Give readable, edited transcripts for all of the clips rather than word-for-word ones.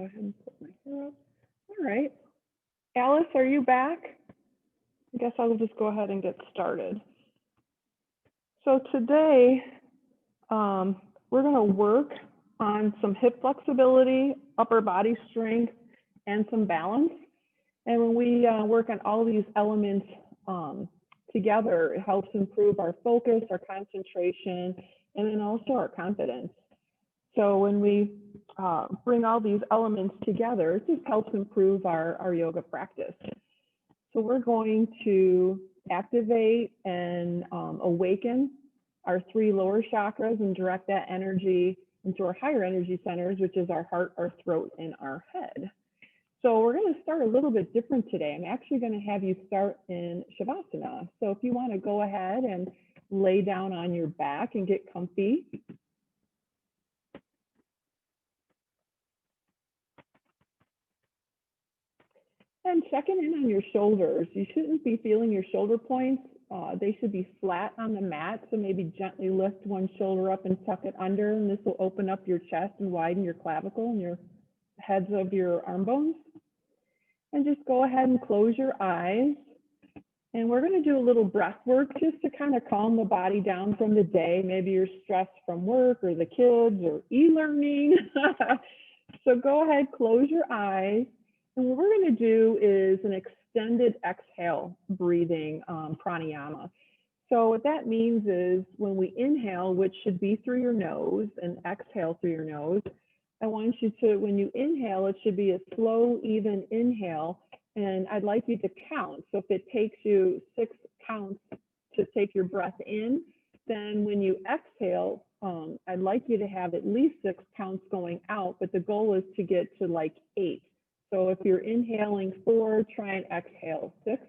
ahead and put my hair up. All right. Alice, are you back? I guess I'll just go ahead and get started. So today, we're going to work on some hip flexibility, upper body strength, and some balance. And when we work on all these elements together, it helps improve our focus, our concentration, and then also our confidence. So when we bring all these elements together, it just helps improve our yoga practice. So we're going to activate and awaken our 3 lower chakras and direct that energy into our higher energy centers, which is our heart, our throat, and our head. So we're going to start a little bit different today. I'm actually going to have you start in Shavasana. So if you want to go ahead and lay down on your back and get comfy. And checking in on your shoulders. You shouldn't be feeling your shoulder points. They should be flat on the mat. So maybe gently lift one shoulder up and tuck it under. And this will open up your chest and widen your clavicle and your heads of your arm bones. And just go ahead and close your eyes. And we're going to do a little breath work just to kind of calm the body down from the day. Maybe you're stressed from work or the kids or e-learning. So go ahead, close your eyes. And what we're going to do is an extended exhale breathing pranayama. So what that means is when we inhale, which should be through your nose, and exhale through your nose, I want you to, when you inhale, it should be a slow, even inhale. And I'd like you to count. So if it takes you 6 counts to take your breath in, then when you exhale, I'd like you to have at least 6 counts going out, but the goal is to get to like 8. So if you're inhaling 4, try and exhale 6.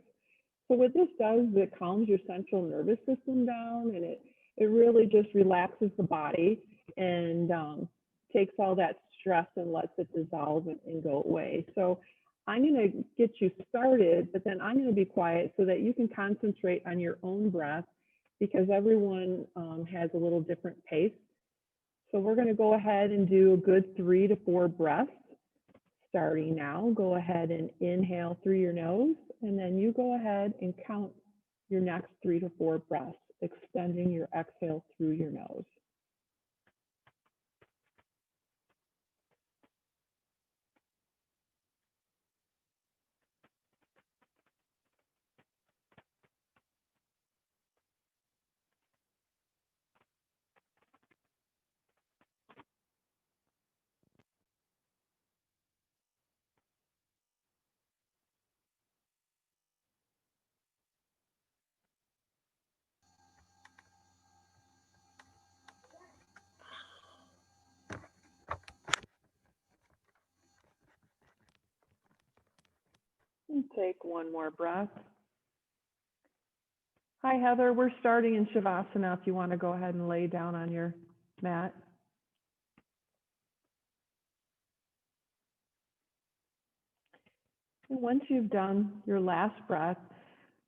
So what this does is it calms your central nervous system down, and it really just relaxes the body and takes all that stress and lets it dissolve and go away. So I'm going to get you started, but then I'm going to be quiet so that you can concentrate on your own breath, because everyone has a little different pace. So we're going to go ahead and do a good 3 to 4 breaths. Starting now, go ahead and inhale through your nose, and then you go ahead and count your next 3 to 4 breaths, extending your exhale through your nose. And take one more breath. Hi, Heather. We're starting in Shavasana if you want to go ahead and lay down on your mat. And once you've done your last breath,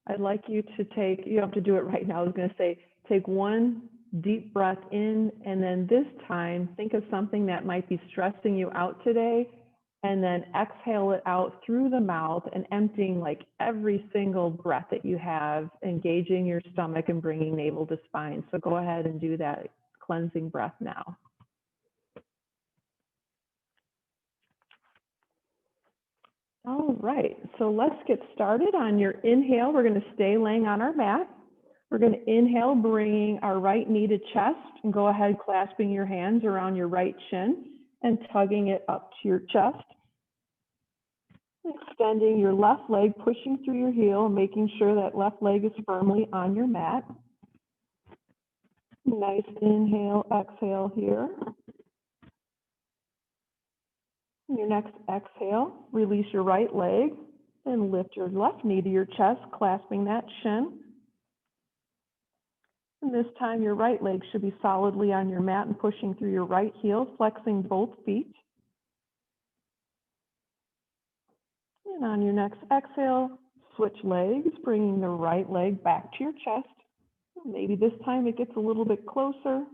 I'd like you to take, you don't have to do it right now, I was going to say, take one deep breath in, and then this time, think of something that might be stressing you out today, and then exhale it out through the mouth and emptying like every single breath that you have, engaging your stomach and bringing navel to spine. So go ahead and do that cleansing breath now. All right, so let's get started. On your inhale, we're going to stay laying on our mat. We're going to inhale, bringing our right knee to chest, and go ahead clasping your hands around your right shin and tugging it up to your chest. Extending your left leg, pushing through your heel, making sure that left leg is firmly on your mat. Nice inhale, exhale here. Your next exhale, release your right leg and lift your left knee to your chest, clasping that shin. And this time your right leg should be solidly on your mat and pushing through your right heel, flexing both feet. And on your next exhale, switch legs, bringing the right leg back to your chest. Maybe this time it gets a little bit closer, and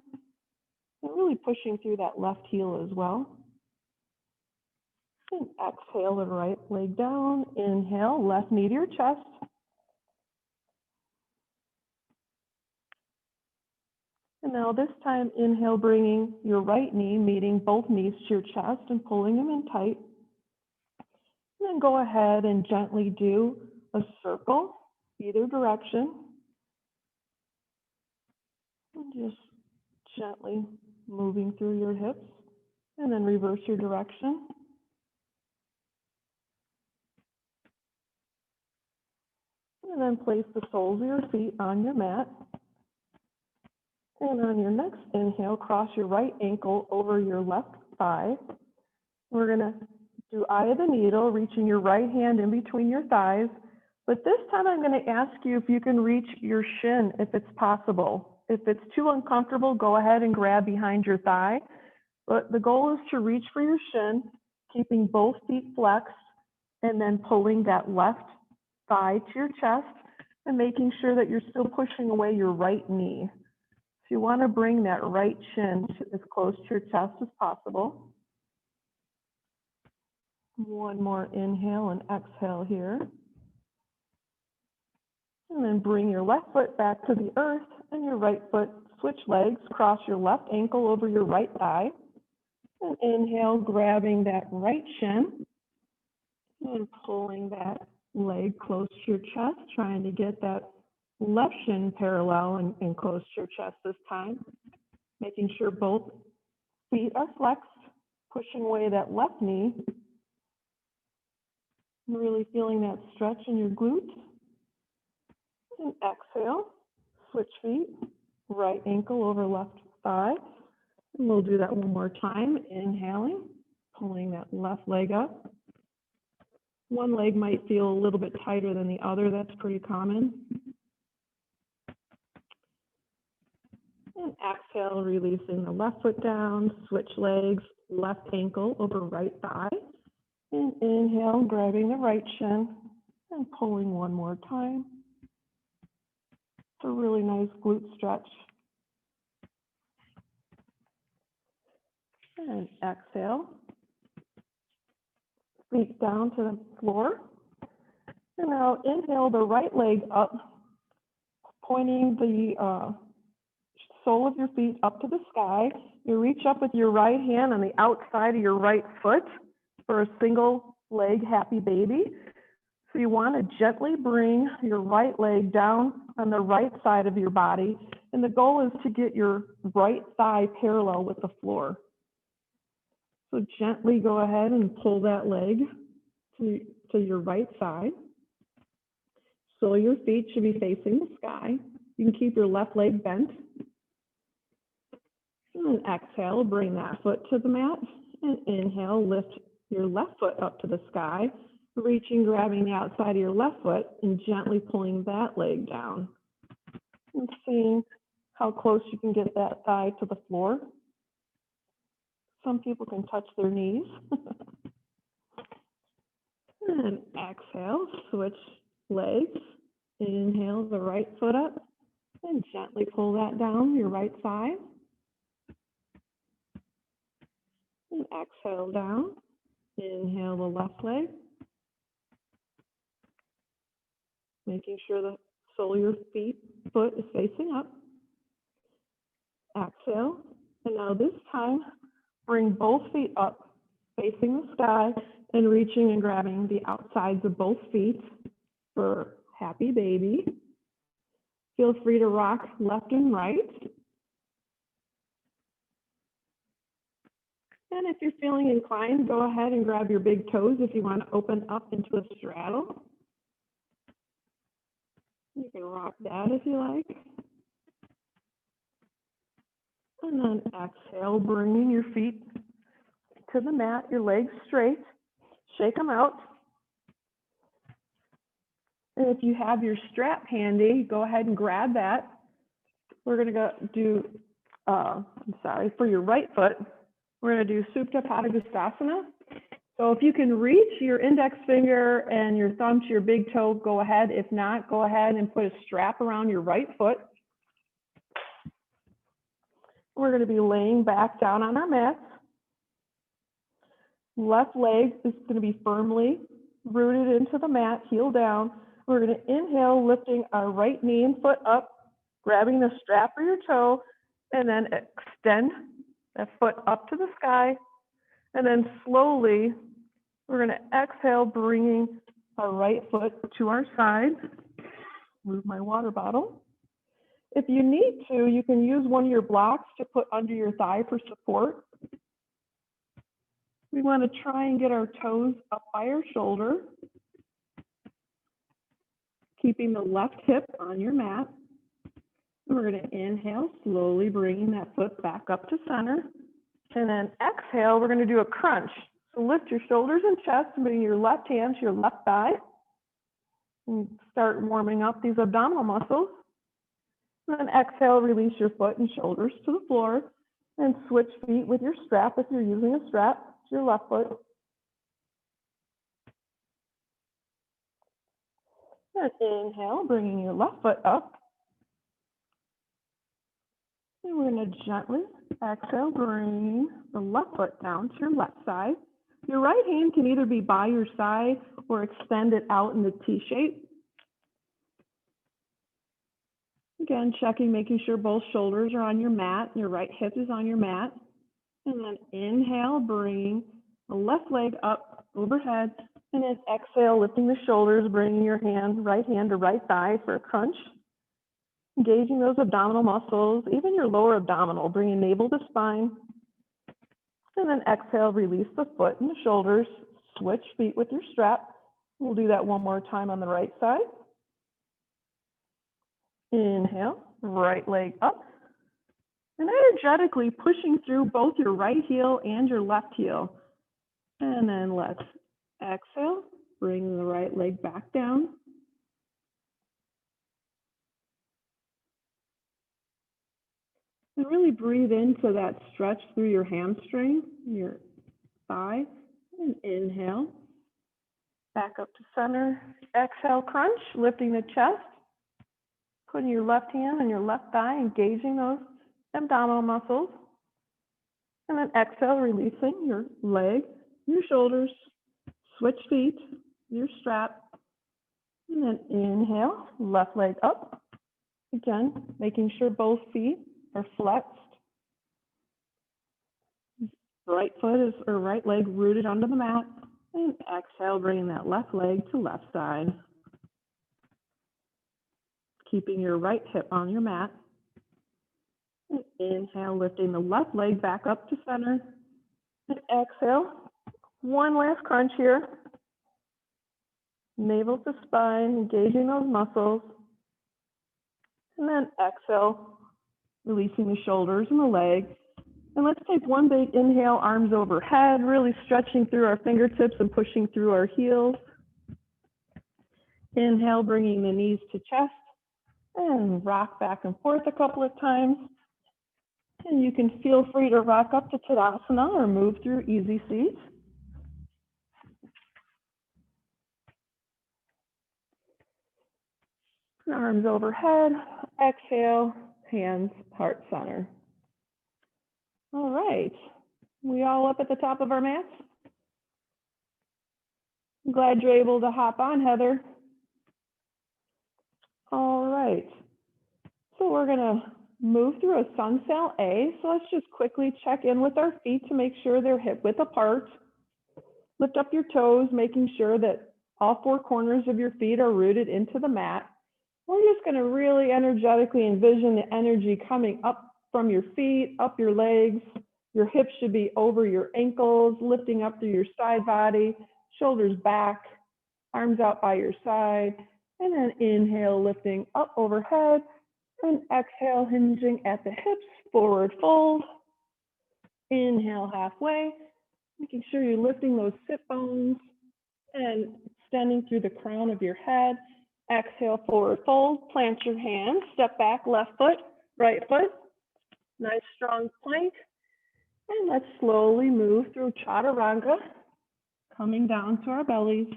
really pushing through that left heel as well. And exhale the right leg down. Inhale, left knee to your chest. And now this time, inhale, bringing your right knee, meeting both knees to your chest and pulling them in tight. And then go ahead and gently do a circle, either direction. And just gently moving through your hips. And then reverse your direction. And then place the soles of your feet on your mat. And on your next inhale, cross your right ankle over your left thigh. We're going to do eye of the needle, reaching your right hand in between your thighs. But this time I'm going to ask you if you can reach your shin if it's possible. If it's too uncomfortable, go ahead and grab behind your thigh. But the goal is to reach for your shin, keeping both feet flexed, and then pulling that left thigh to your chest and making sure that you're still pushing away your right knee. So you want to bring that right shin as close to your chest as possible. One more inhale and exhale here. And then bring your left foot back to the earth and your right foot, switch legs, cross your left ankle over your right thigh. And inhale, grabbing that right shin and pulling that leg close to your chest, trying to get that left shin parallel and close to your chest this time. Making sure both feet are flexed, pushing away that left knee. Really feeling that stretch in your glutes. And exhale, switch feet, right ankle over left thigh. And we'll do that one more time. Inhaling, pulling that left leg up. One leg might feel a little bit tighter than the other. That's pretty common. And exhale, releasing the left foot down, switch legs, left ankle over right thigh. And inhale, grabbing the right shin and pulling one more time. It's a really nice glute stretch. And exhale. Feet down to the floor. And now inhale the right leg up, pointing the sole of your feet up to the sky. You reach up with your right hand on the outside of your right foot for a single leg happy baby. So you want to gently bring your right leg down on the right side of your body. And the goal is to get your right thigh parallel with the floor. So gently go ahead and pull that leg to your right side. So your feet should be facing the sky. You can keep your left leg bent. And exhale, bring that foot to the mat. And inhale, lift your left foot up to the sky, reaching, grabbing the outside of your left foot and gently pulling that leg down. And seeing how close you can get that thigh to the floor. Some people can touch their knees. And exhale, switch legs. Inhale the right foot up and gently pull that down your right side. And exhale down. Inhale the left leg. Making sure the sole of your foot is facing up. Exhale. And now this time, bring both feet up, facing the sky, and reaching and grabbing the outsides of both feet for happy baby. Feel free to rock left and right. And if you're feeling inclined, go ahead and grab your big toes if you want to open up into a straddle. You can rock that if you like. And then exhale, bringing your feet to the mat, your legs straight. Shake them out. And if you have your strap handy, go ahead and grab that. We're going to go do, for your right foot, we're going to do Supta Padangusthasana. So if you can reach your index finger and your thumb to your big toe, go ahead. If not, go ahead and put a strap around your right foot. We're going to be laying back down on our mats. Left leg is going to be firmly rooted into the mat, heel down. We're going to inhale, lifting our right knee and foot up, grabbing the strap or your toe, and then extend that foot up to the sky. And then slowly, we're going to exhale, bringing our right foot to our side. Move my water bottle. If you need to, you can use one of your blocks to put under your thigh for support. We want to try and get our toes up by our shoulder, keeping the left hip on your mat. And we're going to inhale, slowly bringing that foot back up to center. And then exhale, we're going to do a crunch. So lift your shoulders and chest, and bring your left hand to your left thigh. And start warming up these abdominal muscles. And then exhale, release your foot and shoulders to the floor. And switch feet with your strap if you're using a strap to your left foot. And inhale, bringing your left foot up. And we're going to gently exhale, bring the left foot down to your left side. Your right hand can either be by your side or extend it out in the T shape. Again, checking, making sure both shoulders are on your mat. Your right hip is on your mat. And then inhale, bring the left leg up overhead. And then exhale, lifting the shoulders, bringing your hand, right hand to right thigh for a crunch. Engaging those abdominal muscles, even your lower abdominal, bringing navel to spine. And then exhale, release the foot and the shoulders. Switch feet with your strap. We'll do that one more time on the right side. Inhale, right leg up. And energetically pushing through both your right heel and your left heel. And then let's exhale, bring the right leg back down. And really breathe into that stretch through your hamstring, your thigh, and inhale. Back up to center. Exhale, crunch, lifting the chest. Putting your left hand on your left thigh, engaging those abdominal muscles. And then exhale, releasing your leg, your shoulders. Switch feet, your strap. And then inhale, left leg up. Again, making sure both feet are flexed. Right foot is, or right leg rooted onto the mat. And exhale, bringing that left leg to left side. Keeping your right hip on your mat. And inhale, lifting the left leg back up to center. And exhale, one last crunch here. Navel to spine, engaging those muscles. And then exhale, releasing the shoulders and the leg. And let's take one big inhale, arms overhead, really stretching through our fingertips and pushing through our heels. Inhale, bringing the knees to chest. And rock back and forth a couple of times. And you can feel free to rock up to Tadasana or move through easy seat. Arms overhead, exhale, hands heart center. All right, we all up at the top of our mats? I'm glad you're able to hop on, Heather. All right, so we're gonna move through a sun sail A. So let's just quickly check in with our feet to make sure they're hip width apart. Lift up your toes, making sure that all four corners of your feet are rooted into the mat. We're just going to really energetically envision the energy coming up from your feet, up your legs. Your hips should be over your ankles, lifting up through your side body, shoulders back, arms out by your side, and then inhale, lifting up overhead, and exhale, hinging at the hips, forward fold. Inhale halfway, making sure you're lifting those sit bones and extending through the crown of your head. Exhale, forward fold, plant your hands, step back, left foot, right foot. Nice strong plank. And let's slowly move through Chaturanga, coming down to our bellies.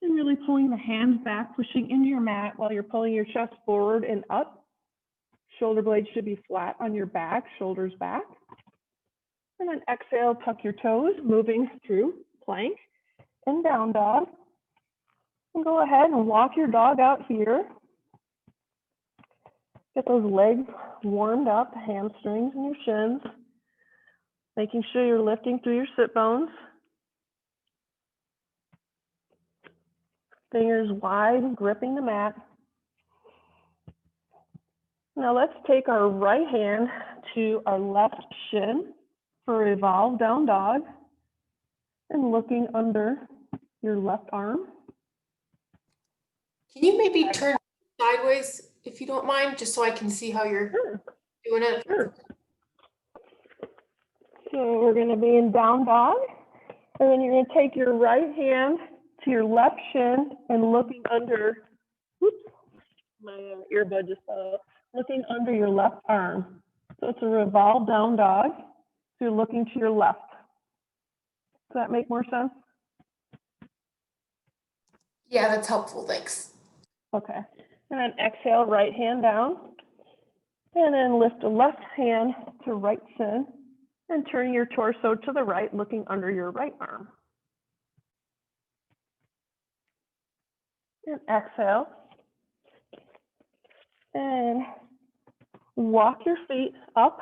And really pulling the hands back, pushing into your mat while you're pulling your chest forward and up. Shoulder blades should be flat on your back, shoulders back. And then exhale, tuck your toes, moving through plank and down dog. And go ahead and walk your dog out here. Get those legs warmed up, hamstrings and your shins. Making sure you're lifting through your sit bones. Fingers wide, gripping the mat. Now let's take our right hand to our left shin for evolve down dog and looking under your left arm. Can you maybe turn sideways if you don't mind, just so I can see how you're doing it? Sure. So we're going to be in down dog, and then you're going to take your right hand to your left shin and looking under, oops, my earbud just fell, looking under your left arm. So it's a revolve down dog, so you're looking to your left. Does that make more sense? Yeah, that's helpful, thanks. Okay, and then exhale, right hand down, and then lift the left hand to right shin, and turn your torso to the right, looking under your right arm. And exhale, and walk your feet up,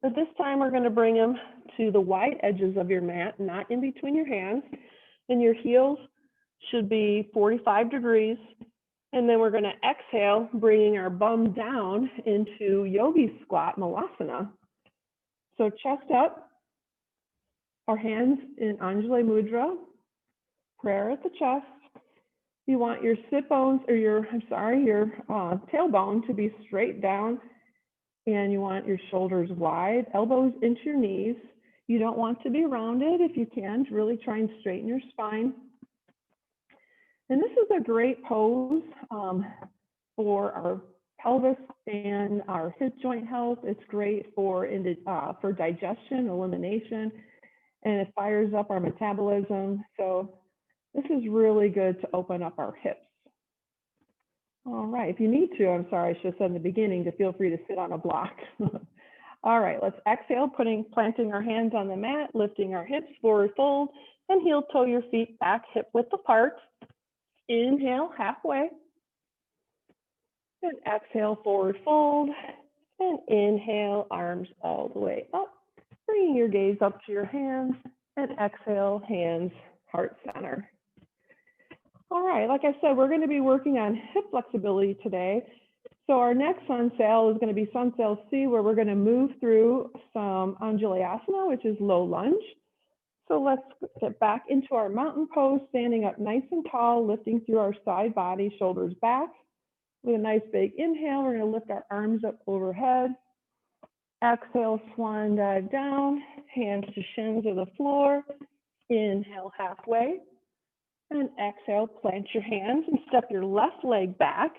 but this time we're going to bring them to the wide edges of your mat, not in between your hands, and your heels should be 45 degrees. And then we're going to exhale, bringing our bum down into Yogi squat Malasana. So chest up, our hands in Anjali Mudra, prayer at the chest. You want your sit bones, or your tailbone to be straight down, and you want your shoulders wide, elbows into your knees. You don't want to be rounded if you can, really try and straighten your spine. And this is a great pose for our pelvis and our hip joint health. It's great for digestion, elimination, and it fires up our metabolism. So this is really good to open up our hips. All right, if you need to, I'm sorry, I should have said in the beginning to feel free to sit on a block. All right, let's exhale, planting our hands on the mat, lifting our hips, forward fold, and heel toe your feet back, hip width apart. Inhale, halfway. And exhale, forward fold. And inhale, arms all the way up. Bringing your gaze up to your hands. And exhale, hands, heart center. All right, like I said, we're going to be working on hip flexibility today. So our next sun sail is going to be sun sail C, where we're going to move through some Anjalayasana, which is low lunge. So let's get back into our mountain pose, standing up nice and tall, lifting through our side body, shoulders back. With a nice big inhale, we're going to lift our arms up overhead. Exhale, swan dive down, hands to shins of the floor. Inhale, halfway. And exhale, plant your hands and step your left leg back,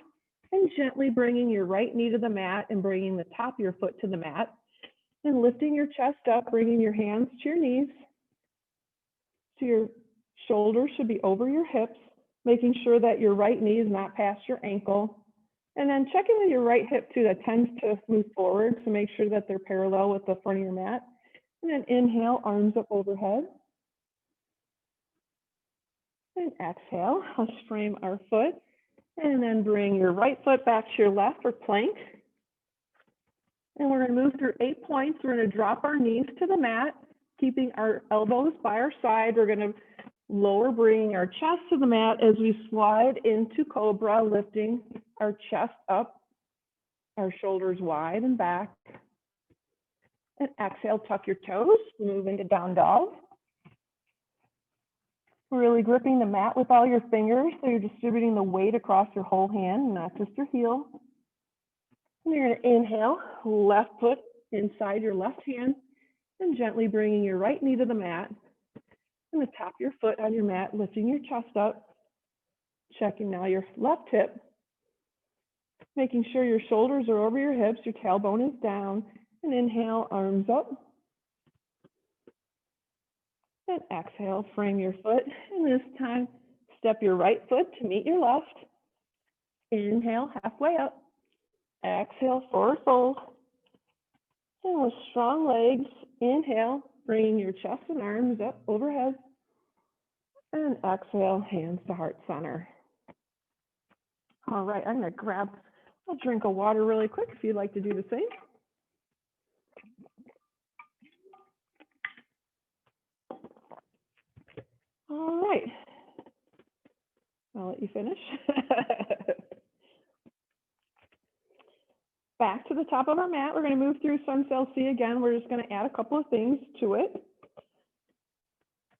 and gently bringing your right knee to the mat and bringing the top of your foot to the mat. And lifting your chest up, bringing your hands to your knees. So your shoulders should be over your hips, making sure that your right knee is not past your ankle. And then checking with your right hip too, that tends to move forward, so make sure that they're parallel with the front of your mat. And then inhale, arms up overhead. And exhale, let's frame our foot. And then bring your right foot back to your left for plank. And we're going to move through 8 points. We're going to drop our knees to the mat, keeping our elbows by our side. We're going to lower, bringing our chest to the mat as we slide into cobra, lifting our chest up, our shoulders wide and back. And exhale, tuck your toes, move into down dog. Really gripping the mat with all your fingers, so you're distributing the weight across your whole hand, not just your heel. And you're going to inhale, left foot inside your left hand, and gently bringing your right knee to the mat, and the top of your foot on your mat, lifting your chest up, checking now your left hip, making sure your shoulders are over your hips, your tailbone is down, and inhale, arms up. And exhale, frame your foot, and this time, step your right foot to meet your left. Inhale, halfway up. Exhale, forward fold. And with strong legs, inhale, bringing your chest and arms up overhead. And exhale, hands to heart center. All right, I'm going to grab a drink of water really quick if you'd like to do the same. All right. I'll let you finish. Back to the top of our mat. We're going to move through Sun Cell C again. We're just going to add a couple of things to it.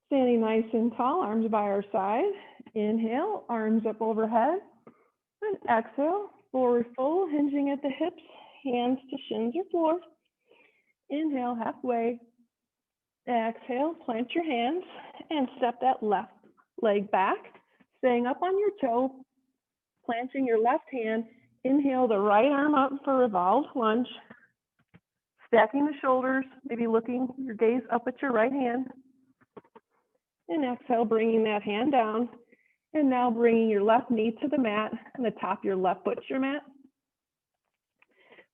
Standing nice and tall, arms by our side. Inhale, arms up overhead. And exhale, forward fold, hinging at the hips, hands to shins or floor. Inhale, halfway. Exhale, plant your hands and step that left leg back, staying up on your toe, planting your left hand. Inhale the right arm up for revolved lunge, stacking the shoulders, maybe looking your gaze up at your right hand. And exhale, bringing that hand down. And now bringing your left knee to the mat and the top of your left foot to your mat.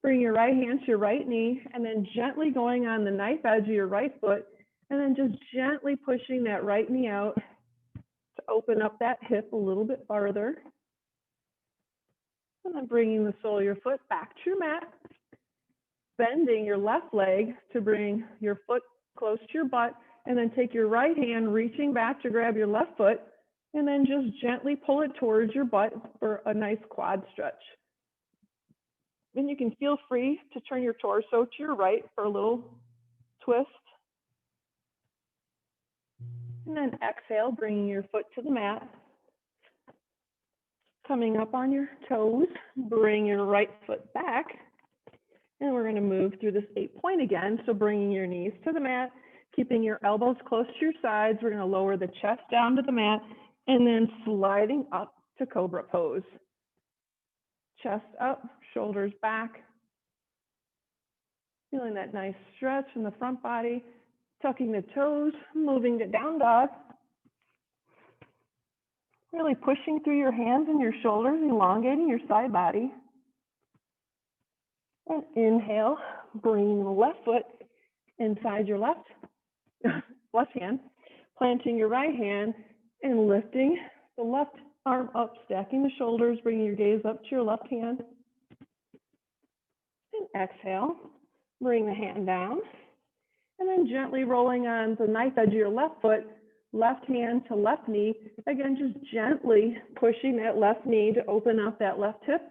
Bring your right hand to your right knee and then gently going on the knife edge of your right foot and then just gently pushing that right knee out to open up that hip a little bit farther. And then bringing the sole of your foot back to your mat, bending your left leg to bring your foot close to your butt, and then take your right hand, reaching back to grab your left foot, and then just gently pull it towards your butt for a nice quad stretch. Then you can feel free to turn your torso to your right for a little twist. And then exhale, bringing your foot to the mat. Coming up on your toes, bring your right foot back. And we're going to move through this 8-point again. So bringing your knees to the mat, keeping your elbows close to your sides. We're going to lower the chest down to the mat and then sliding up to cobra pose. Chest up, shoulders back. Feeling that nice stretch in the front body, tucking the toes, moving to down dog. Really pushing through your hands and your shoulders, elongating your side body. And inhale, bringing the left foot inside your left hand, planting your right hand and lifting the left arm up, stacking the shoulders, bringing your gaze up to your left hand. And exhale, bring the hand down. And then gently rolling on the knife edge of your left foot, left hand to left knee. Again, just gently pushing that left knee to open up that left hip.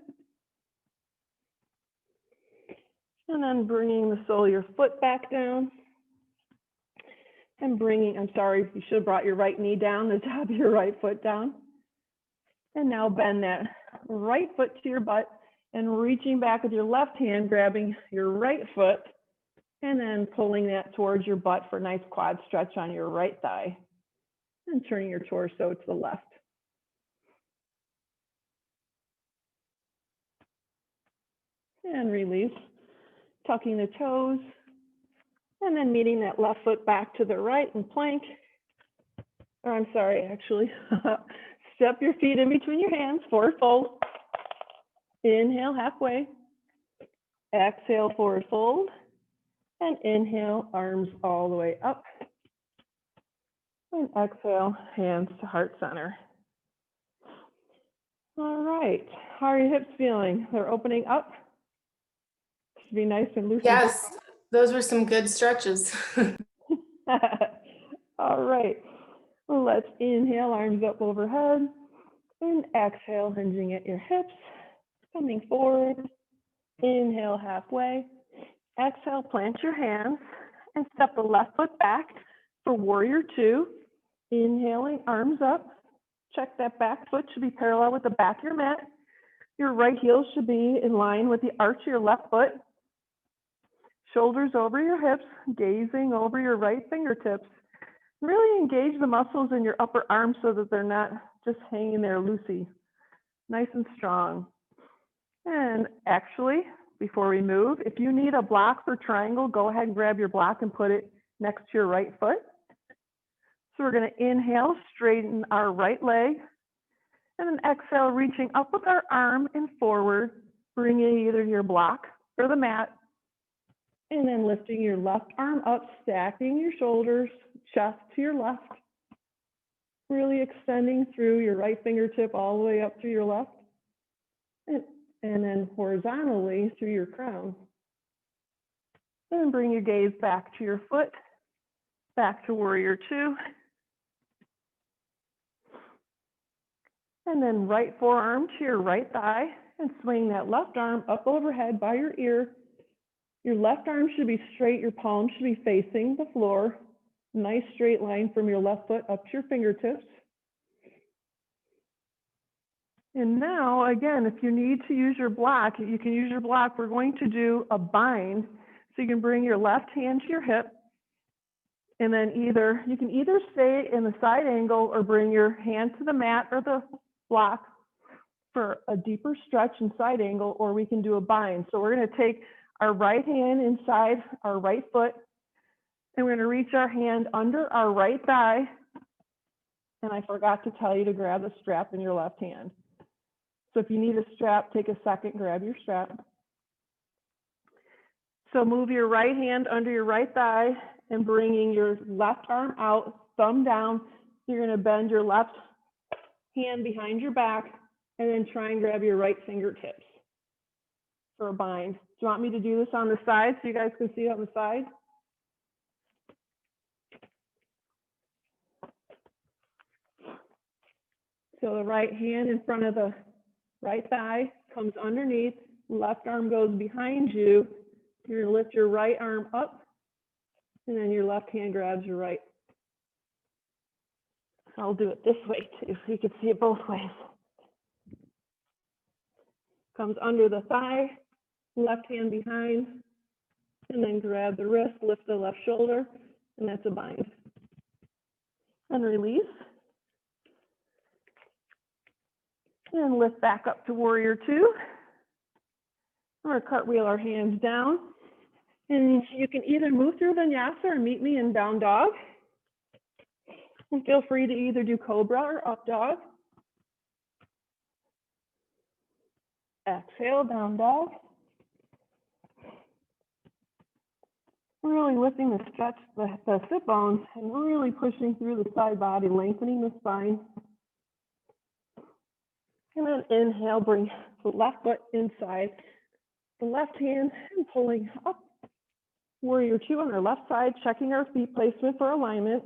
And then bringing the sole of your foot back down. And bringing, I'm sorry, you should have brought your right knee down, the top of your right foot down. And now bend that right foot to your butt and reaching back with your left hand, grabbing your right foot, and then pulling that towards your butt for a nice quad stretch on your right thigh. And turning your torso to the left. And release, tucking the toes, and then meeting that left foot back to the right and plank. Or I'm sorry, actually, step your feet in between your hands, forward fold. Inhale, halfway. Exhale, forward fold. And inhale, arms all the way up. And exhale, hands to heart center. All right, how are your hips feeling? They're opening up. Should be nice and loose. Yes, those were some good stretches. All right, well, let's inhale, arms up overhead. And exhale, hinging at your hips, coming forward. Inhale, halfway. Exhale, plant your hands and step the left foot back for warrior two. Inhaling, arms up. Check that back foot should be parallel with the back of your mat. Your right heel should be in line with the arch of your left foot. Shoulders over your hips, gazing over your right fingertips. Really engage the muscles in your upper arms so that they're not just hanging there loosey. Nice and strong. And actually, before we move, if you need a block for triangle, go ahead and grab your block and put it next to your right foot. So we're going to inhale, straighten our right leg, and then exhale, reaching up with our arm and forward, bringing either your block or the mat And then lifting your left arm up, stacking your shoulders, chest to your left. Really extending through your right fingertip all the way up to your left. And then horizontally through your crown. Then bring your gaze back to your foot, back to warrior two. And then right forearm to your right thigh and swing that left arm up overhead by your ear. Your left arm should be straight, your palm should be facing the floor. Nice straight line from your left foot up to your fingertips. And now, again, if you need to use your block, you can use your block. We're going to do a bind. So you can bring your left hand to your hip. And then you can either stay in the side angle or bring your hand to the mat or the block for a deeper stretch and side angle, or we can do a bind. So we're going to take our right hand inside our right foot, and we're going to reach our hand under our right thigh. And I forgot to tell you to grab the strap in your left hand. So if you need a strap, take a second, grab your strap. So move your right hand under your right thigh and bringing your left arm out, thumb down. You're going to bend your left hand behind your back and then try and grab your right fingertips for a bind. Do you want me to do this on the side so you guys can see it on the side? So the right hand in front of the right thigh comes underneath, left arm goes behind you. You're going to lift your right arm up, and then your left hand grabs your right. I'll do it this way too, so you can see it both ways. Comes under the thigh, left hand behind, and then grab the wrist, lift the left shoulder, and that's a bind. And release. And lift back up to warrior two. We're going to cartwheel our hands down. And you can either move through vinyasa or meet me in down dog. And feel free to either do cobra or up dog. Exhale, down dog. Really lifting the stretch, the sit bones, and really pushing through the side body, lengthening the spine. And then inhale, bring the left foot inside the left hand and pulling up. Warrior two on our left side, checking our feet placement for alignment,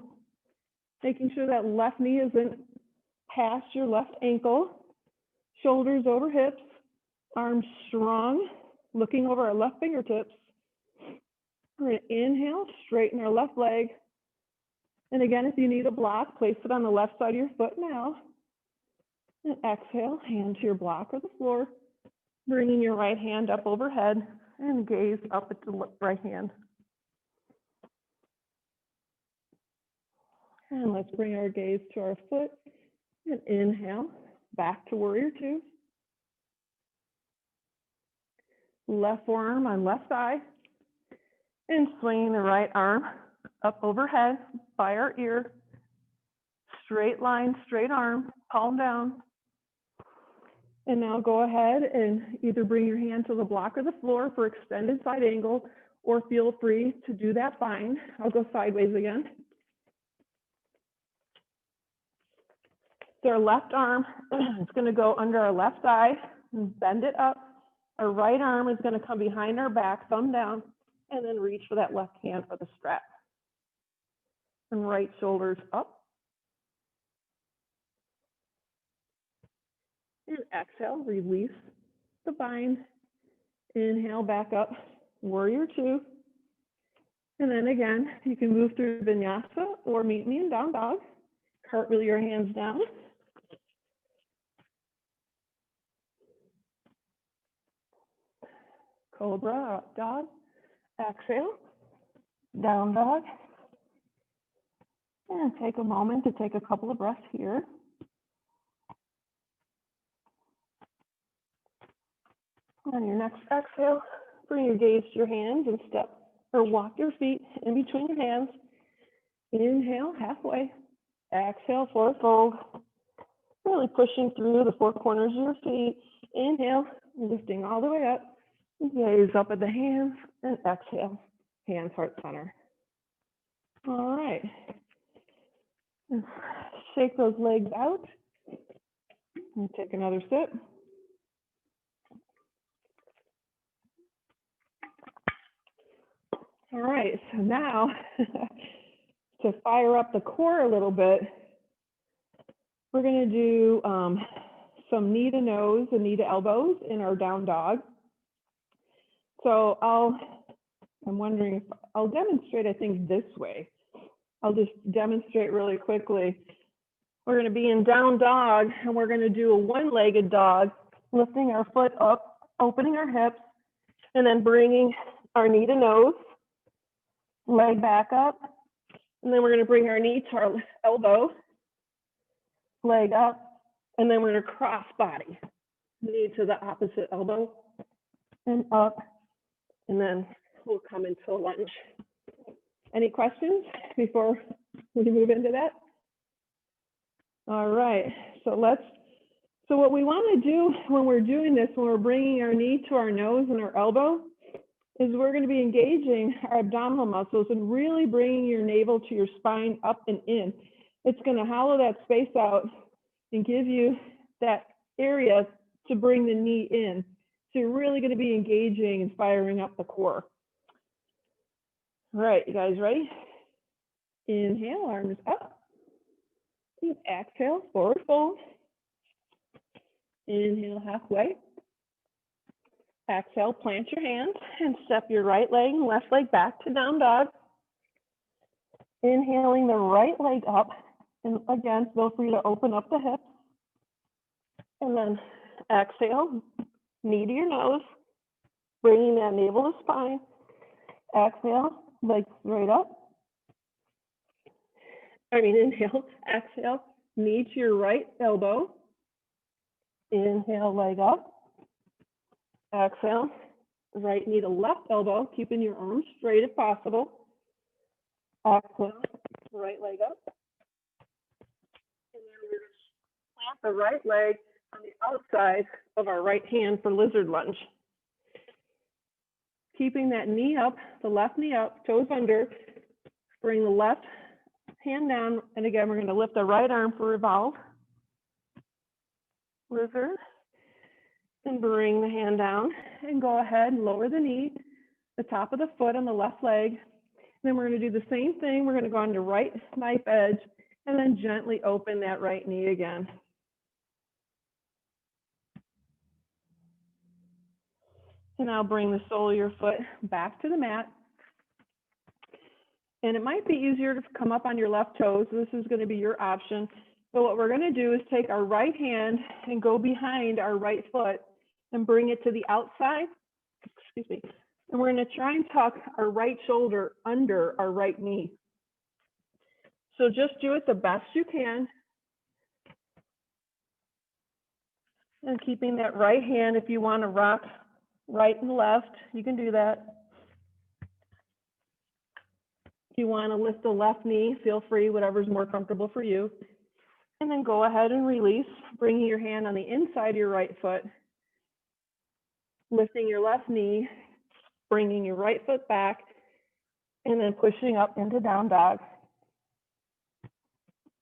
making sure that left knee isn't past your left ankle, shoulders over hips, arms strong, looking over our left fingertips. We're going to inhale, straighten our left leg. And again, if you need a block, place it on the left side of your foot now. And exhale, hand to your block or the floor, bringing your right hand up overhead and gaze up at the right hand. And let's bring our gaze to our foot and inhale, back to warrior two. Left forearm on left thigh and swinging the right arm up overhead by our ear. Straight line, straight arm, palm down. And now go ahead and either bring your hand to the block or the floor for extended side angle, or feel free to do that bind. I'll go sideways again. So our left arm is going to go under our left thigh and bend it up. Our right arm is going to come behind our back, thumb down, and then reach for that left hand for the strap. And right shoulders up. And exhale, release the bind. Inhale, back up, warrior two. And then again, you can move through vinyasa or meet me in down dog. Cartwheel your hands down. Cobra, up dog. Exhale, down dog. And take a moment to take a couple of breaths here. On your next exhale, bring your gaze to your hands and step or walk your feet in between your hands. Inhale, halfway. Exhale, forward fold. Really pushing through the four corners of your feet. Inhale, lifting all the way up. Gaze up at the hands and exhale. hands, heart center. All right. Shake those legs out. And take another sip. All right, so now to fire up the core a little bit, we're going to do some knee to nose and knee to elbows in our down dog. So I'm wondering if I'll demonstrate, I think, this way. I'll just demonstrate really quickly. We're going to be in down dog, and we're going to do a one-legged dog, lifting our foot up, opening our hips, and then bringing our knee to nose, leg back up, and then we're going to bring our knee to our elbow, leg up, and then we're going to cross body, knee to the opposite elbow, and up, and then we'll come into a lunge. Any questions before we move into that? All right, so what we want to do when we're doing this, when we're bringing our knee to our nose and our elbow, is we're going to be engaging our abdominal muscles and really bringing your navel to your spine up and in. It's going to hollow that space out and give you that area to bring the knee in. So you're really going to be engaging and firing up the core. All right, you guys ready? Inhale, arms up. Exhale, forward fold. Inhale, halfway. Exhale, plant your hands and step your right leg and left leg back to down dog. Inhaling the right leg up. And again, feel free to open up the hips. And then exhale, knee to your nose, bringing that navel to spine. Exhale, leg straight up. Inhale, exhale, knee to your right elbow. Inhale, leg up. Exhale, right knee to left elbow, keeping your arms straight if possible. Exhale, right leg up. And then we're going to plant the right leg on the outside of our right hand for lizard lunge. Keeping that knee up, the left knee up, toes under, bring the left hand down, and again, we're going to lift the right arm for revolve. Lizard. And bring the hand down and go ahead and lower the knee, the top of the foot on the left leg. And then we're going to do the same thing. We're going to go on to right knife edge and then gently open that right knee again. And now bring the sole of your foot back to the mat. And it might be easier to come up on your left toes. This is going to be your option. So what we're going to do is take our right hand and go behind our right foot and bring it to the outside, excuse me. And we're going to try and tuck our right shoulder under our right knee. So just do it the best you can. And keeping that right hand, if you want to rock right and left, you can do that. If you want to lift the left knee, feel free, whatever's more comfortable for you. And then go ahead and release, bringing your hand on the inside of your right foot. Lifting your left knee, bringing your right foot back, and then pushing up into down dog.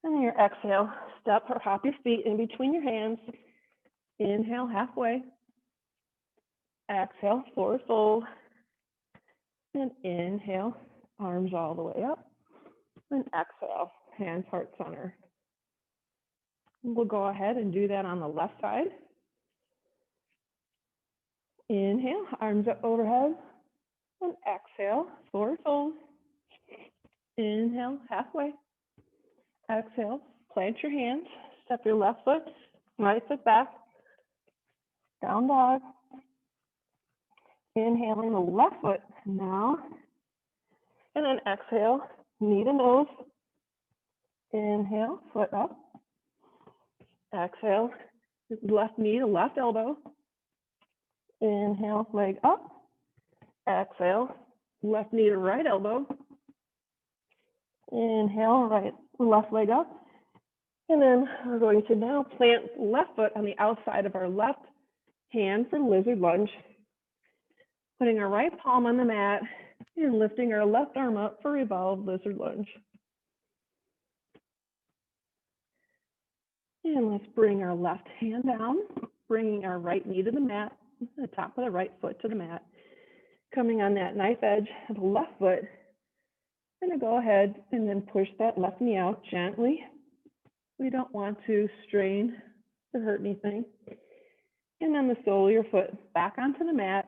And then your exhale, step or hop your feet in between your hands. Inhale, halfway. Exhale, forward fold. And inhale, arms all the way up. And exhale, hands heart center. We'll go ahead and do that on the left side. Inhale, arms up overhead, and exhale, forward fold. Inhale, halfway. Exhale, plant your hands, step your left foot, right foot back, down dog. Inhaling the left foot now, and then exhale, knee to nose. Inhale, foot up. Exhale, left knee to left elbow. Inhale, leg up. Exhale, left knee to right elbow. Inhale, left leg up. And then we're going to now plant left foot on the outside of our left hand for lizard lunge. Putting our right palm on the mat And lifting our left arm up for revolve lizard lunge. And let's bring our left hand down, bringing our right knee to the mat, the top of the right foot to the mat. Coming on that knife edge of the left foot, I'm gonna go ahead and then push that left knee out gently. We don't want to strain or hurt anything. And then the sole of your foot back onto the mat.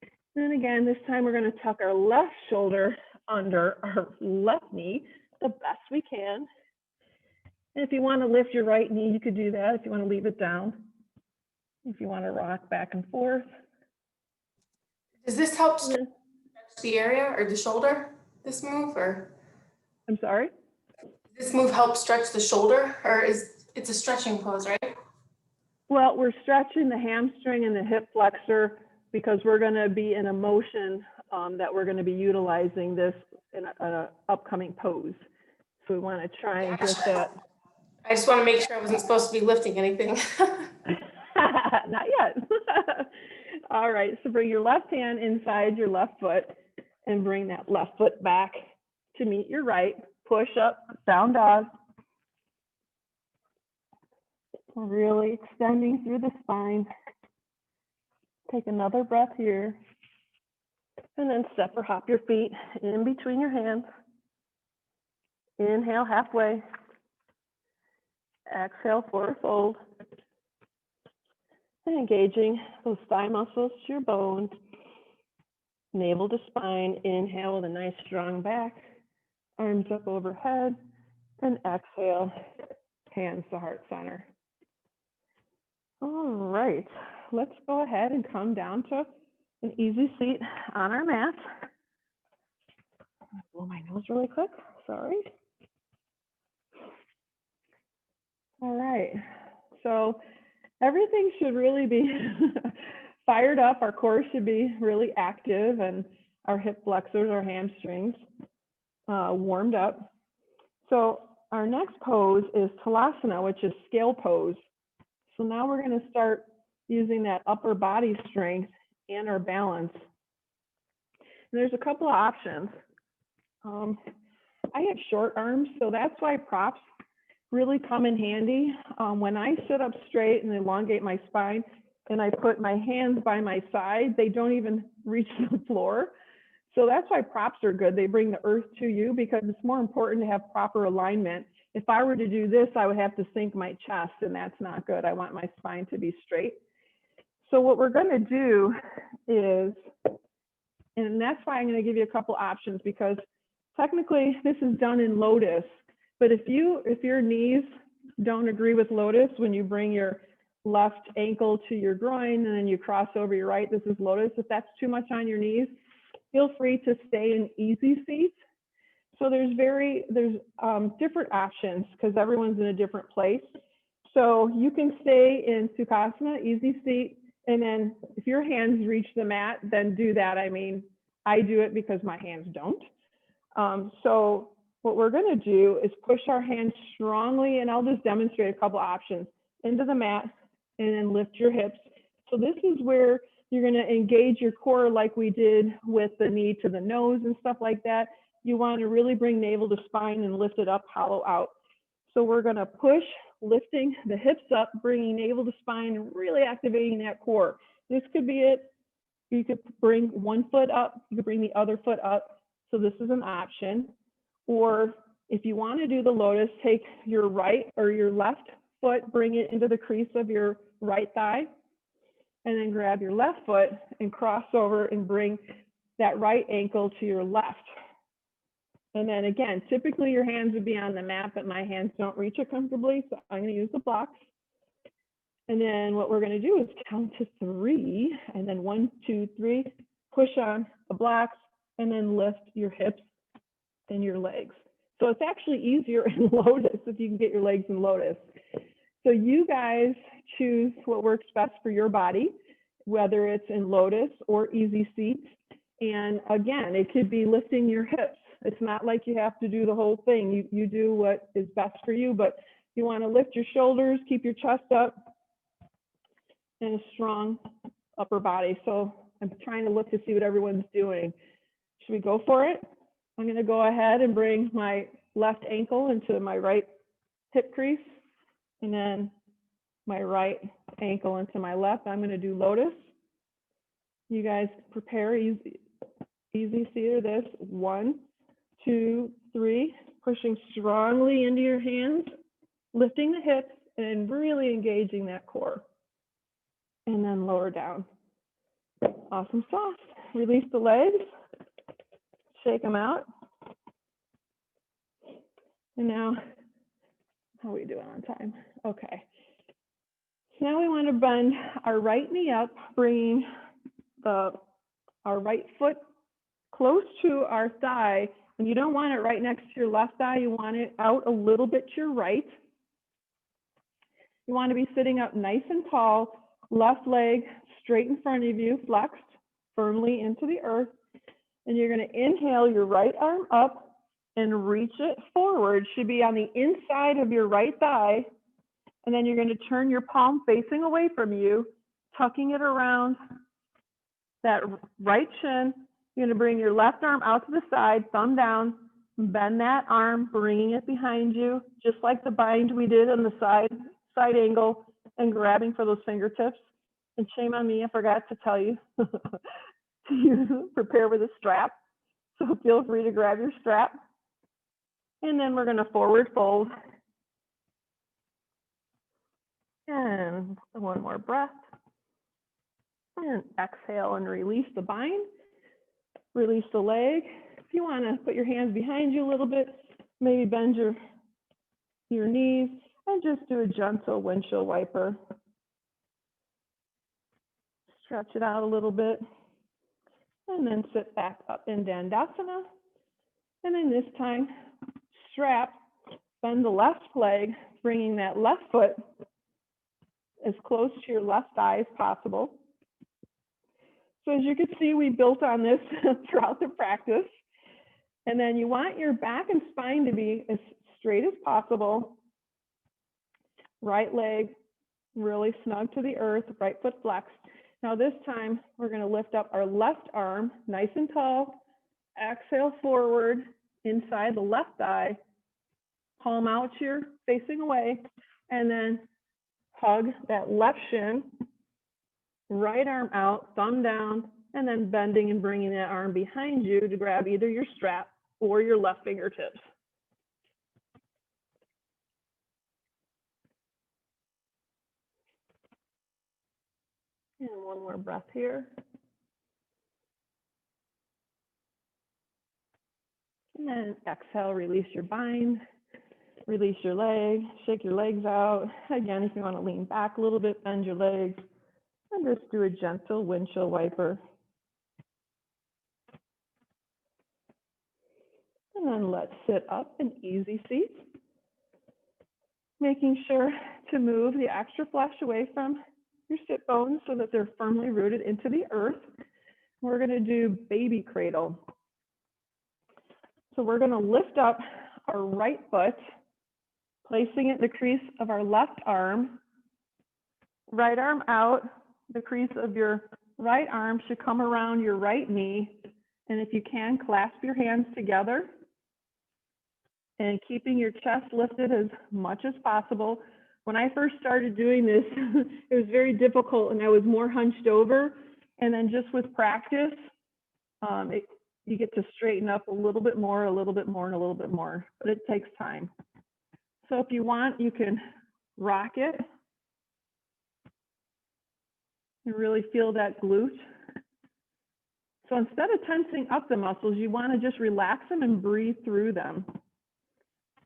And then again, this time we're gonna tuck our left shoulder under our left knee the best we can. And if you want to lift your right knee, you could do that. If you want to leave it down, if you want to rock back and forth. Does this help stretch the area or the shoulder, this move, or? I'm sorry? Does this move help stretch the shoulder, or it's a stretching pose, right? Well, we're stretching the hamstring and the hip flexor because we're going to be in a motion that we're going to be utilizing this in an upcoming pose. So we want to try and get that. I just want to make sure I wasn't supposed to be lifting anything. Not yet. All right, so bring your left hand inside your left foot and bring that left foot back to meet your right. Push up, down dog. Really extending through the spine. Take another breath here. And then step or hop your feet in between your hands. Inhale halfway. Exhale, forward fold. And engaging those thigh muscles to your bones. Navel to spine. Inhale with a nice strong back. Arms up overhead. And exhale, hands to heart center. All right, let's go ahead and come down to an easy seat on our mat. Blow my nose really quick, sorry. All right, so everything should really be fired up. Our core should be really active and our hip flexors, our hamstrings warmed up. So our next pose is Talasana, which is scale pose. So now we're going to start using that upper body strength and our balance. And there's a couple of options. I have short arms, so that's why props really come in handy. When I sit up straight and elongate my spine and I put my hands by my side, they don't even reach the floor. So that's why props are good. They bring the earth to you because it's more important to have proper alignment. If I were to do this, I would have to sink my chest, and that's not good. I want my spine to be straight. So what we're going to do is, and that's why I'm going to give you a couple options, because technically this is done in lotus. But if your knees don't agree with lotus, when you bring your left ankle to your groin and then you cross over your right, this is lotus. If that's too much on your knees, feel free to stay in easy seat. So there's different options because everyone's in a different place. So you can stay in Sukhasana, easy seat, and then if your hands reach the mat, then do that. I mean, I do it because my hands don't. So what we're going to do is push our hands strongly, and I'll just demonstrate a couple options, into the mat, and then lift your hips. So this is where you're going to engage your core like we did with the knee to the nose and stuff like that. You want to really bring navel to spine and lift it up, hollow out. So we're going to push, lifting the hips up, bringing navel to spine, and really activating that core. This could be it. You could bring one foot up, you could bring the other foot up. So this is an option. Or if you want to do the lotus, take your right or your left foot, bring it into the crease of your right thigh, and then grab your left foot and cross over and bring that right ankle to your left. And then again, typically your hands would be on the mat, but my hands don't reach it comfortably, so I'm going to use the blocks. And then what we're going to do is count to 3, and then 1, 2, 3, push on the blocks, and then lift your hips and your legs. So it's actually easier in lotus if you can get your legs in lotus. So you guys choose what works best for your body, whether it's in lotus or easy seat. And again, it could be lifting your hips. It's not like you have to do the whole thing. You do what is best for you, but you want to lift your shoulders, keep your chest up, and a strong upper body. So I'm trying to look to see what everyone's doing. Should we go for it? I'm going to go ahead and bring my left ankle into my right hip crease, and then my right ankle into my left. I'm going to do lotus. You guys prepare, easy seater this. 1, 2, 3, pushing strongly into your hands, lifting the hips and really engaging that core. And then lower down. Awesome sauce. Release the legs, shake them out. And now, how are we doing on time? Okay. So now we want to bend our right knee up, bringing our right foot close to our thigh. And you don't want it right next to your left thigh. You want it out a little bit to your right. You want to be sitting up nice and tall, left leg straight in front of you, flexed firmly into the earth. And you're going to inhale your right arm up and reach it forward. Should be on the inside of your right thigh. And then you're going to turn your palm facing away from you, tucking it around that right shin. You're going to bring your left arm out to the side, thumb down, bend that arm, bringing it behind you, just like the bind we did on the side angle, and grabbing for those fingertips. And shame on me, I forgot to tell you to prepare with a strap. So feel free to grab your strap. And then we're going to forward fold. And one more breath. And exhale and release the bind. Release the leg. If you want to put your hands behind you a little bit, maybe bend your knees and just do a gentle windshield wiper. Stretch it out a little bit. And then sit back up in Dandasana. And then this time, strap, bend the left leg, bringing that left foot as close to your left thigh as possible. So as you can see, we built on this throughout the practice. And then you want your back and spine to be as straight as possible. Right leg really snug to the earth, right foot flexed. Now this time, we're going to lift up our left arm nice and tall. Exhale forward inside the left thigh. Palm out here, facing away. And then hug that left shin. Right arm out, thumb down, and then bending and bringing that arm behind you to grab either your strap or your left fingertips. And one more breath here. And then exhale, release your bind, release your leg, shake your legs out. Again, if you want to lean back a little bit, bend your legs, and just do a gentle windshield wiper. And then let's sit up in easy seat. Making sure to move the extra flesh away from your sit bones so that they're firmly rooted into the earth. We're going to do baby cradle. So we're going to lift up our right foot, placing it in the crease of our left arm. Right arm out, the crease of your right arm should come around your right knee. And if you can, clasp your hands together. And keeping your chest lifted as much as possible. When I first started doing this, it was very difficult and I was more hunched over. And then just with practice, you get to straighten up a little bit more, and a little bit more, but it takes time. So if you want, you can rock it and really feel that glute. So instead of tensing up the muscles, you want to just relax them and breathe through them.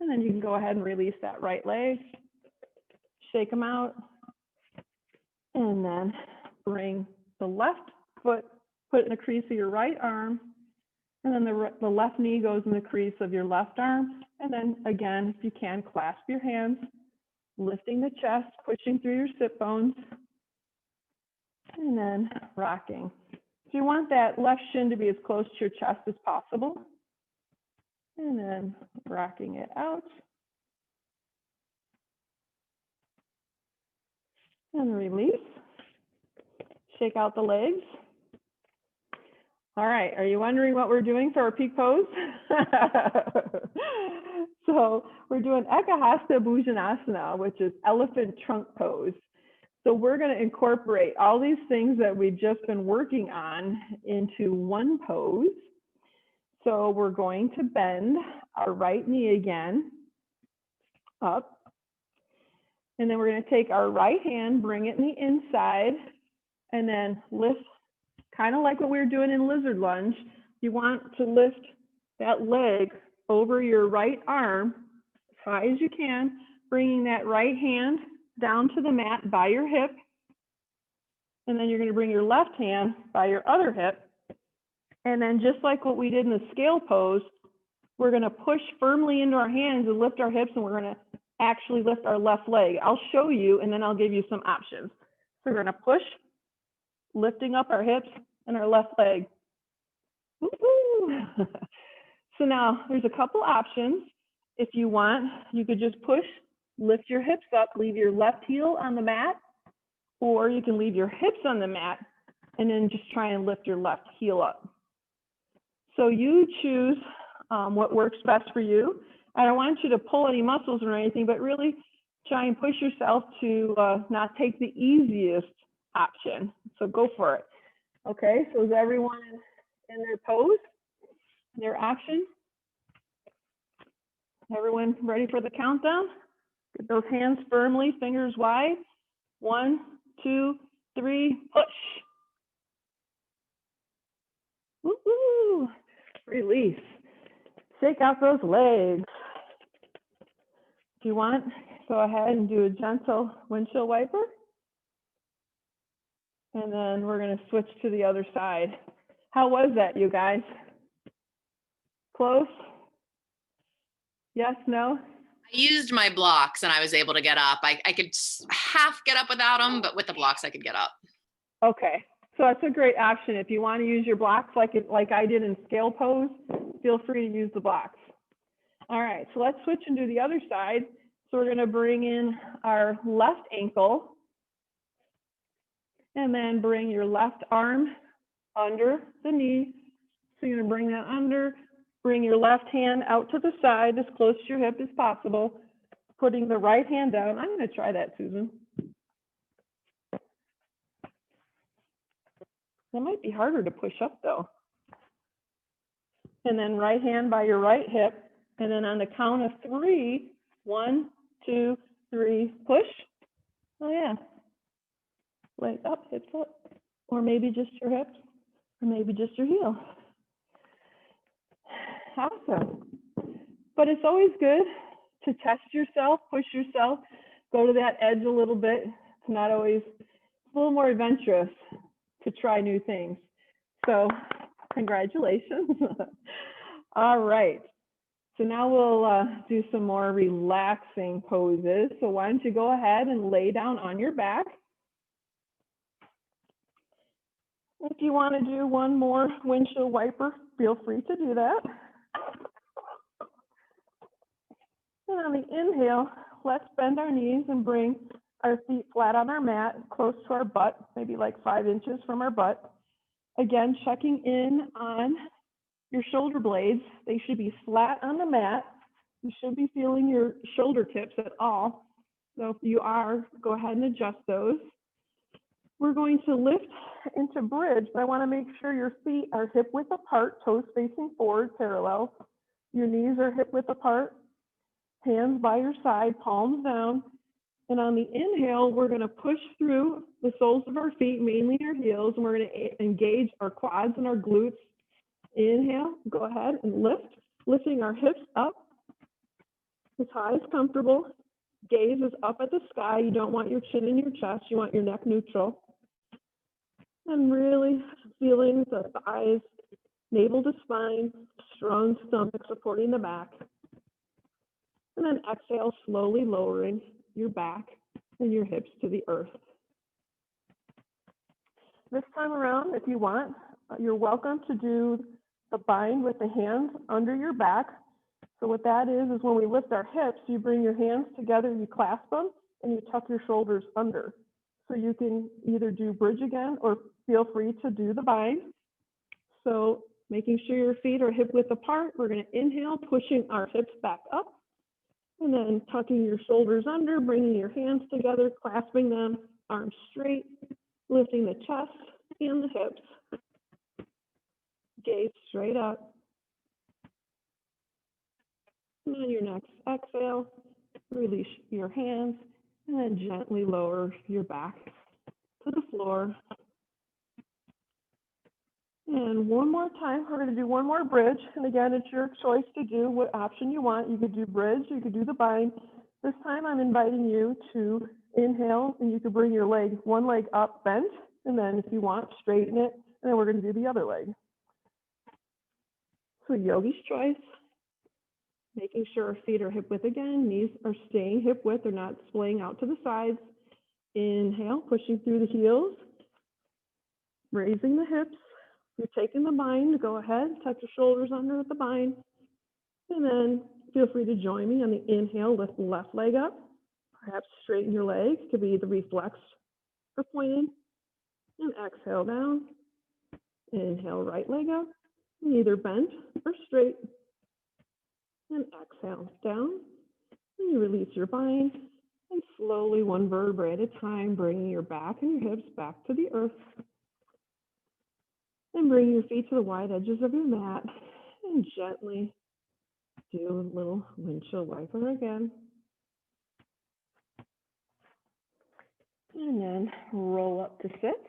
And then you can go ahead and release that right leg, shake them out, and then bring the left foot, put it in the crease of your right arm, and then the left knee goes in the crease of your left arm. And then again, if you can, clasp your hands, lifting the chest, pushing through your sit bones, and then rocking. So you want that left shin to be as close to your chest as possible. And then rocking it out. And release. Shake out the legs. All right, are you wondering what we're doing for our peak pose? So we're doing Ekahasta Bhujanasana, which is elephant trunk pose. So we're going to incorporate all these things that we've just been working on into one pose. So we're going to bend our right knee again up. And then we're going to take our right hand, bring it in the inside, and then lift, kind of like what we were doing in lizard lunge. You want to lift that leg over your right arm as high as you can, bringing that right hand down to the mat by your hip. And then you're going to bring your left hand by your other hip. And then just like what we did in the scale pose, we're going to push firmly into our hands and lift our hips, and we're going to actually lift our left leg. I'll show you, and then I'll give you some options. So we're going to push, lifting up our hips and our left leg. So now there's a couple options. If you want, you could just push, lift your hips up, leave your left heel on the mat, or you can leave your hips on the mat and then just try and lift your left heel up. So you choose what works best for you. I don't want you to pull any muscles or anything, but really try and push yourself to not take the easiest option. So go for it. Okay, so is everyone in their pose, their option? Everyone ready for the countdown? Get those hands firmly, fingers wide. 1, 2, 3, push. Woo-hoo. Release. Shake out those legs. If you want, go ahead and do a gentle windshield wiper. And then we're going to switch to the other side. How was that, you guys? Close? Yes, no? I used my blocks and I was able to get up. I could half get up without them, but with the blocks I could get up. Okay, so that's a great option. If you want to use your blocks like I did in scale pose, feel free to use the blocks. All right, so let's switch and do the other side. So we're going to bring in our left ankle and then bring your left arm under the knee. So you're going to bring that under, bring your left hand out to the side as close to your hip as possible, putting the right hand down. I'm going to try that, Susan. That might be harder to push up though. And then right hand by your right hip. And then on the count of 3, 1, 2, 3, push. Oh yeah. Leg up, hips up. Or maybe just your hips, or maybe just your heel. Awesome. But it's always good to test yourself, push yourself, go to that edge a little bit. It's not always, it's a little more adventurous to try new things. So congratulations. All right. So now we'll do some more relaxing poses. So why don't you go ahead and lay down on your back. If you want to do one more windshield wiper, feel free to do that. And on the inhale, let's bend our knees and bring our feet flat on our mat, close to our butt, maybe like 5 inches from our butt. Again, checking in on your shoulder blades. They should be flat on the mat. You should be feeling your shoulder tips at all. So if you are, go ahead and adjust those. We're going to lift into bridge, but I want to make sure your feet are hip width apart, toes facing forward, parallel. Your knees are hip width apart, hands by your side, palms down. And on the inhale, we're going to push through the soles of our feet, mainly our heels, and we're going to engage our quads and our glutes. Inhale, go ahead and lift, lifting our hips up as high as comfortable. Gaze is up at the sky. You don't want your chin in your chest. You want your neck neutral. And really feeling the thighs, navel to spine, strong stomach supporting the back. And then exhale, slowly lowering your back and your hips to the earth. This time around, if you want, you're welcome to do the bind with the hands under your back. So what that is when we lift our hips, you bring your hands together, you clasp them, and you tuck your shoulders under. So you can either do bridge again or feel free to do the bind. So making sure your feet are hip width apart, we're going to inhale, pushing our hips back up, and then tucking your shoulders under, bringing your hands together, clasping them, arms straight, lifting the chest and the hips, gaze straight up. And on your next exhale, release your hands, and then gently lower your back to the floor. And one more time, we're going to do one more bridge. And again, it's your choice to do what option you want. You could do bridge, you could do the bind. This time I'm inviting you to inhale, and you could bring your leg, one leg up bent, and then if you want, straighten it, and then we're going to do the other leg. So Yogi's choice, making sure our feet are hip width again, knees are staying hip width, they're not splaying out to the sides. Inhale, pushing through the heels, raising the hips. You're taking the bind, go ahead, tuck your shoulders under with the bind, and then feel free to join me on the inhale, lift the left leg up, perhaps straighten your leg, could be either reflex or pointed, and exhale down. Inhale, right leg up, and either bent or straight, and exhale down, and you release your bind, and slowly, one vertebra at a time, bringing your back and your hips back to the earth. And bring your feet to the wide edges of your mat and gently do a little windshield wiper again. And then roll up to sit.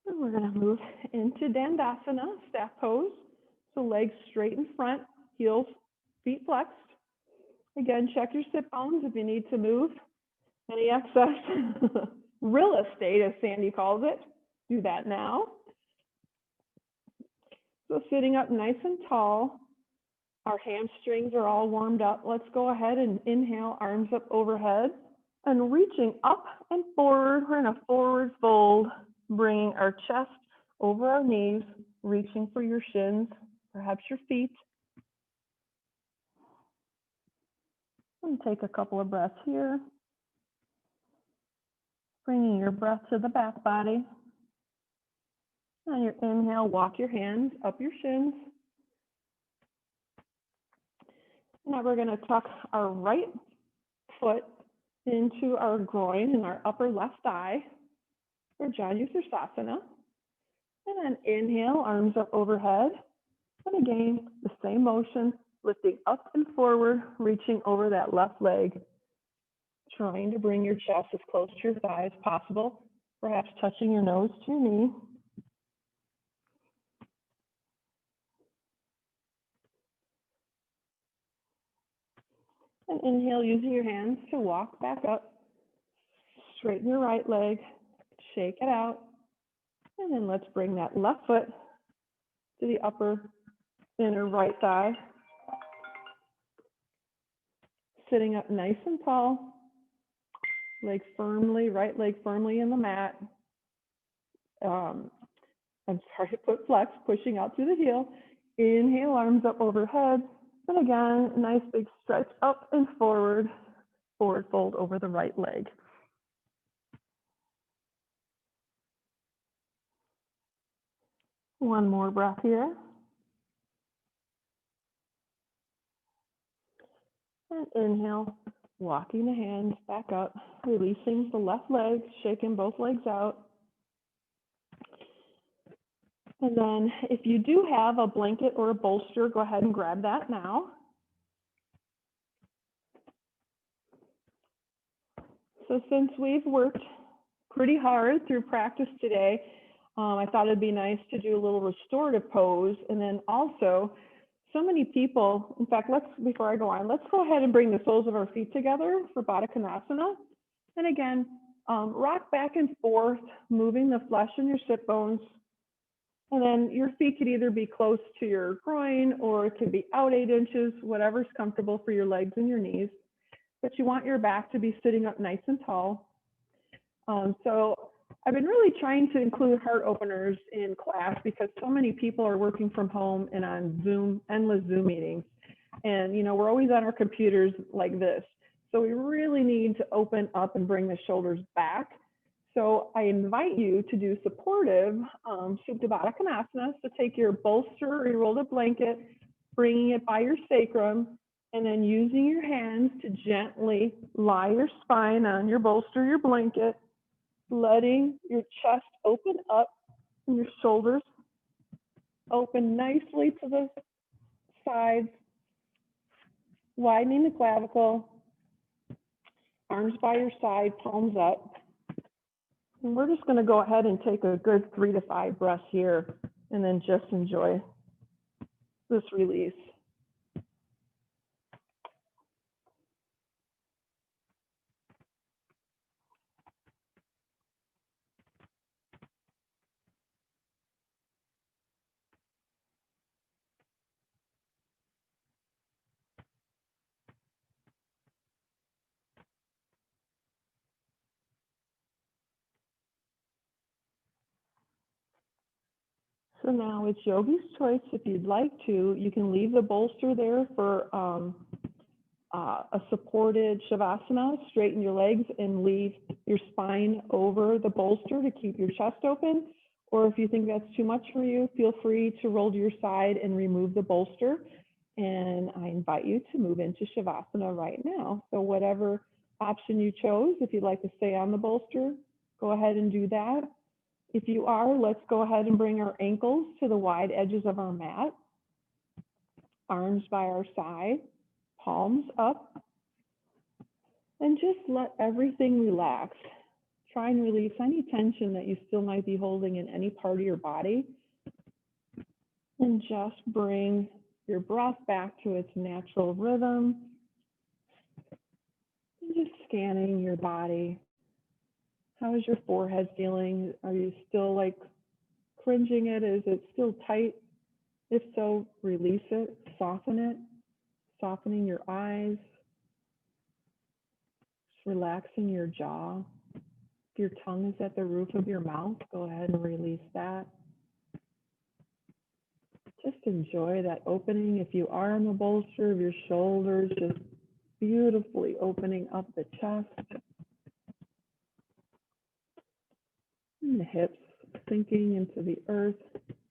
And we're going to move into Dandasana, staff pose. So legs straight in front, heels, feet flexed. Again, check your sit bones if you need to move any excess real estate, as Sandy calls it. Do that now. So sitting up nice and tall, our hamstrings are all warmed up. Let's go ahead and inhale, arms up overhead, and reaching up and forward. We're in a forward fold, bringing our chest over our knees, reaching for your shins, perhaps your feet. And take a couple of breaths here. Bringing your breath to the back body. On your inhale, walk your hands up your shins. Now we're going to tuck our right foot into our groin and our upper left thigh for Janusirsasana. And then inhale, arms up overhead. And again, the same motion, lifting up and forward, reaching over that left leg. Trying to bring your chest as close to your thigh as possible, perhaps touching your nose to your knee. And inhale, using your hands to walk back up. Straighten your right leg, shake it out. And then let's bring that left foot to the upper inner right thigh. Sitting up nice and tall. Leg firmly, right leg firmly in the mat. I'm sorry, foot flex, pushing out through the heel. Inhale, arms up overhead. And again, nice big stretch up and forward, forward fold over the right leg. One more breath here. And inhale, walking the hands back up, releasing the left leg, shaking both legs out. And then if you do have a blanket or a bolster, go ahead and grab that now. So since we've worked pretty hard through practice today, I thought it'd be nice to do a little restorative pose. And then also, so many people, in fact, before I go on, let's go ahead and bring the soles of our feet together for Baddha Konasana. And again, rock back and forth, moving the flesh in your sit bones. And then your feet could either be close to your groin or it could be out 8 inches, whatever's comfortable for your legs and your knees. But you want your back to be sitting up nice and tall. So I've been really trying to include heart openers in class because so many people are working from home and on Zoom, endless Zoom meetings. And, you know, we're always on our computers like this. So we really need to open up and bring the shoulders back. So I invite you to do supportive Supta Baddha Konasana. So take your bolster or your rolled up blanket, bringing it by your sacrum, and then using your hands to gently lie your spine on your bolster, your blanket, letting your chest open up and your shoulders open nicely to the sides, widening the clavicle, arms by your side, palms up. And we're just going to go ahead and take a good 3 to 5 breaths here and then just enjoy this release. So now it's Yogi's choice. If you'd like to, you can leave the bolster there for a supported Shavasana, straighten your legs and leave your spine over the bolster to keep your chest open. Or if you think that's too much for you, feel free to roll to your side and remove the bolster. And I invite you to move into Shavasana right now. So whatever option you chose, if you'd like to stay on the bolster, go ahead and do that. If you are, let's go ahead and bring our ankles to the wide edges of our mat. Arms by our side, palms up, and just let everything relax. Try and release any tension that you still might be holding in any part of your body. And just bring your breath back to its natural rhythm. And just scanning your body. How is your forehead feeling? Are you still like cringing it? Is it still tight? If so, release it, softening your eyes, just relaxing your jaw. If your tongue is at the roof of your mouth, go ahead and release that. Just enjoy that opening. If you are on the bolster of your shoulders, just beautifully opening up the chest and the hips, sinking into the earth,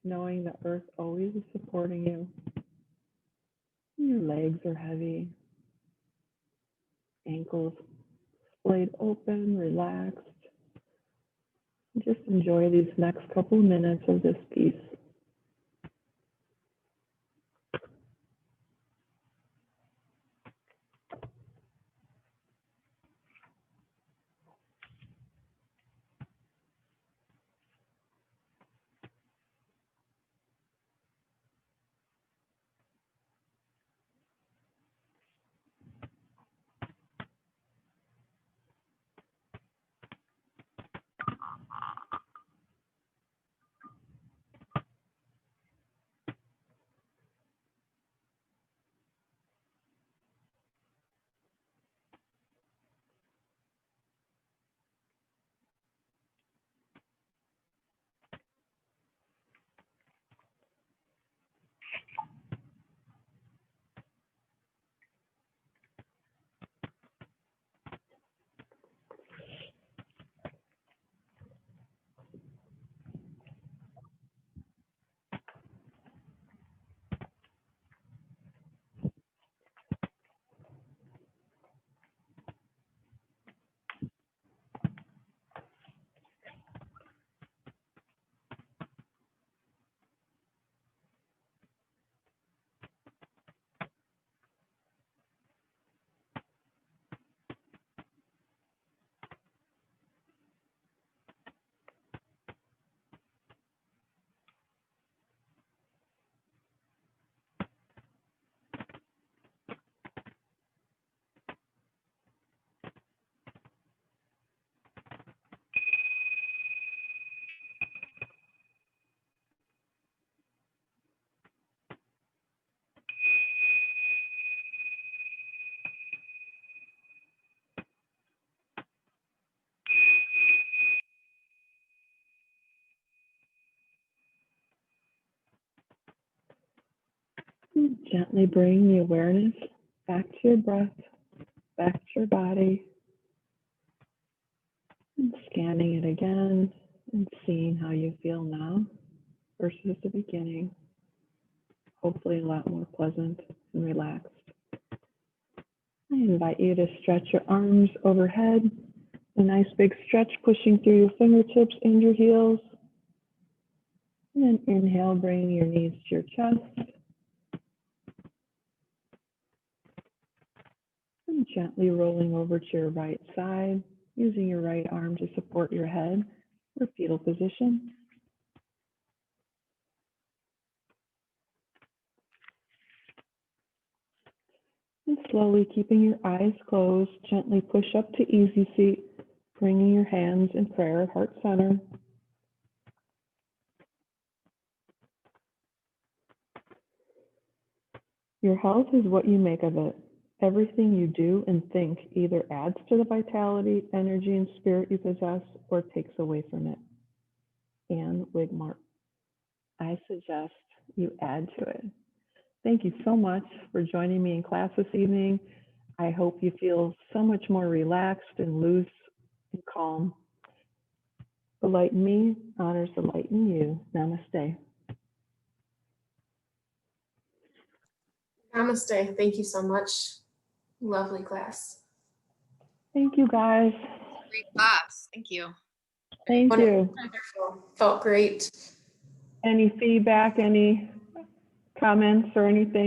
knowing the earth always is supporting you. Your legs are heavy, ankles splayed open, relaxed. Just enjoy these next couple of minutes of this piece. Gently bring the awareness back to your breath, back to your body. And scanning it again and seeing how you feel now versus the beginning. Hopefully a lot more pleasant and relaxed. I invite you to stretch your arms overhead. A nice big stretch pushing through your fingertips and your heels. And then inhale, bringing your knees to your chest. And gently rolling over to your right side, using your right arm to support your head for fetal position. And slowly keeping your eyes closed, gently push up to easy seat, bringing your hands in prayer at heart center. Your health is what you make of it. Everything you do and think either adds to the vitality, energy, and spirit you possess or takes away from it. Anne Wigmore. I suggest you add to it. Thank you so much for joining me in class this evening. I hope you feel so much more relaxed and loose and calm. The light in me honors the light in you. Namaste. Namaste. Thank you so much. Lovely class. Thank you, guys. Great class. Thank you. Thank you. Wonderful. Felt great. Any feedback, any comments or anything?